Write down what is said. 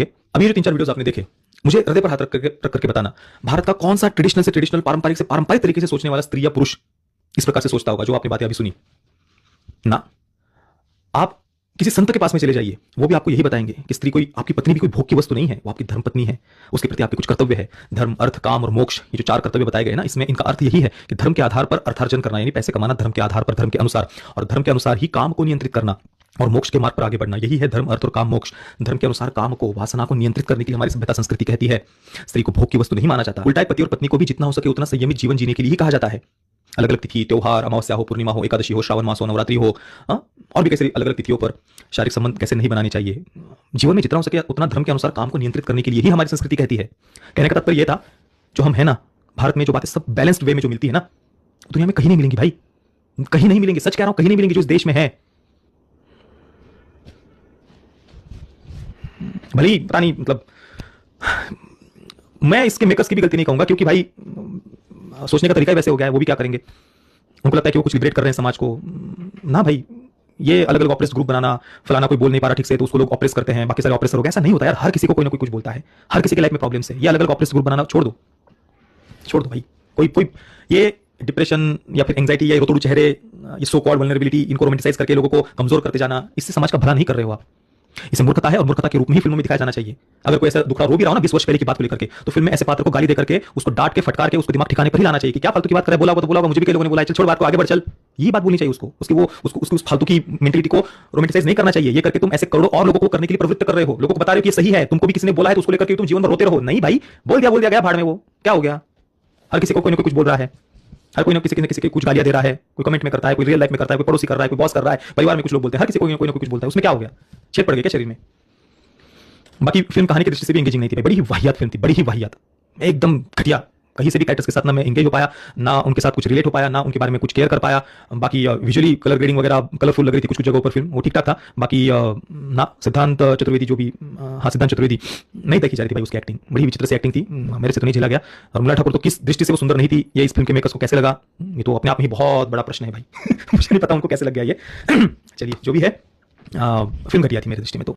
होंगे। अभी जो 3-4 वीडियोस आपने देखे, मुझे हृदय पर हाथ रख करके बताना, भारत का कौन सा ट्रेडिशनल से ट्रेडिशनल, पारंपरिक से पारंपरिक तरीके से सोचने वाला स्त्री या पुरुष इस प्रकार से सोचता होगा जो आपने बातें अभी सुनी ना। आप किसी संत के पास में चले जाइए, वो भी आपको यही बताएंगे कि स्त्री कोई, आपकी पत्नी भी कोई भोग की वस्तु नहीं है, वो आपकी धर्म पत्नी है, उसके प्रति आपके कुछ कर्तव्य है। धर्म, अर्थ, काम और मोक्ष, ये जो 4 कर्तव्य बताए गए ना, इसमें इनका अर्थ यही है कि धर्म के आधार पर अर्थार्जन करना, यानी पैसे कमाना धर्म के आधार पर, धर्म के अनुसार, और धर्म के अनुसार ही काम को नियंत्रित करना और मोक्ष के मार्ग पर आगे बढ़ना, यही है धर्म, अर्थ और काम, मोक्ष। धर्म के अनुसार काम को, वासना को नियंत्रित करने के लिए हमारी सभ्यता संस्कृति कहती है। स्त्री को भोग की वस्तु नहीं माना जाता। उल्टा पति और पत्नी को भी जितना हो सके उतना संयमित जीवन जीने के लिए ही कहा जाता है। अलग अलग तिथि, त्योहार, अमावस्या हो, पूर्णिमा हो, एकादशी हो, श्रावण मास हो, नवरात्रि हो, और भी कैसे अलग अलग तिथियों पर शारीरिक संबंध कैसे नहीं बनाने चाहिए। जीवन में जितना हो सके उतना धर्म के अनुसार काम को नियंत्रित करने के लिए ही हमारी संस्कृति कहती है। कहने का तात्पर्य यह था, जो हम है ना, भारत में जो बातें सब बैलेंस्ड वे में जो मिलती है ना, दुनिया में कहीं नहीं मिलेंगी भाई, कहीं नहीं मिलेंगी। सच कह रहा हूं, कहीं नहीं मिलेंगी जो इस देश में है। भली पता नहीं, मतलब मैं इसके मेकर्स की भी गलती नहीं कहूंगा, क्योंकि भाई सोचने का तरीका ही वैसे हो गया है। वो भी क्या करेंगे, उनको लगता है कि वो कुछ लिबरेट कर रहे हैं समाज को। ना भाई, ये अलग अलग ऑपरेस ग्रुप बनाना, फलाना कोई बोल नहीं पा रहा ठीक से तो उसको लोग ऑपरेस करते हैं, बाकी सारे ऑपरेसर हो गए, ऐसा नहीं होता यार। हर किसी को कोई ना कोई कुछ बोलता है, हर किसी के लाइफ में प्रॉब्लम्स है। ये अलग अलग ऑपरेस ग्रुप बनाना छोड़ दो, छोड़ दो भाई। कोई कोई ये डिप्रेशन या फिर एंग्जाइटी या रोतोड़ू चेहरे, ये सो कॉल्ड वल्नरेबिलिटी, इनको रोमांटिसाइज करके लोगों को कमजोर करते जाना, इससे समाज का भला नहीं कर रहे हो आप। इसे मूर्खता है और मूर्खता के रूप में ही फिल्मों में दिखाया जाना चाहिए। अगर कोई ऐसा दुखड़ा रो भी रहा हो ना 20 वर्ष पहले की बात को लेकर के, तो फिल्म में ऐसे पात्र को गाली देकर के, उसको डांट के, फटकार के, उसको दिमाग ठिकाने पर ही लाना चाहिए कि क्या फालतू की बात कर रहा है, बोला होगा तो बोला होगा, मुझे भी कई लोगों ने बोला, चल छोड़ बात को, आगे बढ़ चल। ये बात बोलनी चाहिए उसको, उसकी वो उसको उस फालतू की मेंटलिटी को रोमांटिसाइज नहीं करना चाहिए। ये करके तुम ऐसे करोड़ों और लोगों को करने के लिए प्रवृत्त कर रहे हो, लोगों को बता रहे हो कि ये सही है, तुमको भी किसी ने बोला है तो उसको लेकर के तुम जीवन भर रोते रहो। नहीं भाई, बोल दिया गया भाड़ में, वो क्या हो गया। हर किसी को कोई ना कोई कुछ बोल रहा है, हर कोई ना किसी को कुछ गालियां दे रहा है, कोई कमेंट में करता है, कोई रियल लाइफ में करता है, कोई पड़ोसी कर रहा है, कोई बॉस कर रहा है, परिवार में कुछ लोग बोलते हैं, हर किसी को कोई ना कोई कुछ बोलता है। उसमें क्या हो गया, छेद पड़ गया क्या शरीर में। बाकी फिल्म कहानी की दृष्टि से भी एंगेजिंग नहीं थी, बड़ी ही वाहियात फिल्म थी, बड़ी ही वाहियात, एकदम घटिया। कहीं से भी कैरेक्टर्स के साथ ना मैं एंगेज हो पाया, ना उनके साथ कुछ रिलेट हो पाया, ना उनके बारे में कुछ केयर कर पाया। बाकी विजुअली कलर ग्रेडिंग वगैरह कलरफुल लग रही थी कुछ कुछ जगहों पर फिल्म, वो ठीक ठाक था। बाकी ना सिद्धांत चतुर्वेदी जो भी, हाँ सिद्धांत चतुर्वेदी, नहीं देखी जा रही थी भाई उसकी एक्टिंग, बड़ी विचित्र से एक्टिंग थी, मेरे से तो नहीं झेला गया। और मुला ठाकुर तो किस दृष्टि से वो सुंदर नहीं थी, ये इस फिल्म के मेकर्स को कैसे लगा, ये तो अपने आप में ही बहुत बड़ा प्रश्न है भाई। मुझे नहीं पता उनको कैसे लग गया ये। चलिए जो भी है, फिल्म घटिया थी मेरी दृष्टि में तो।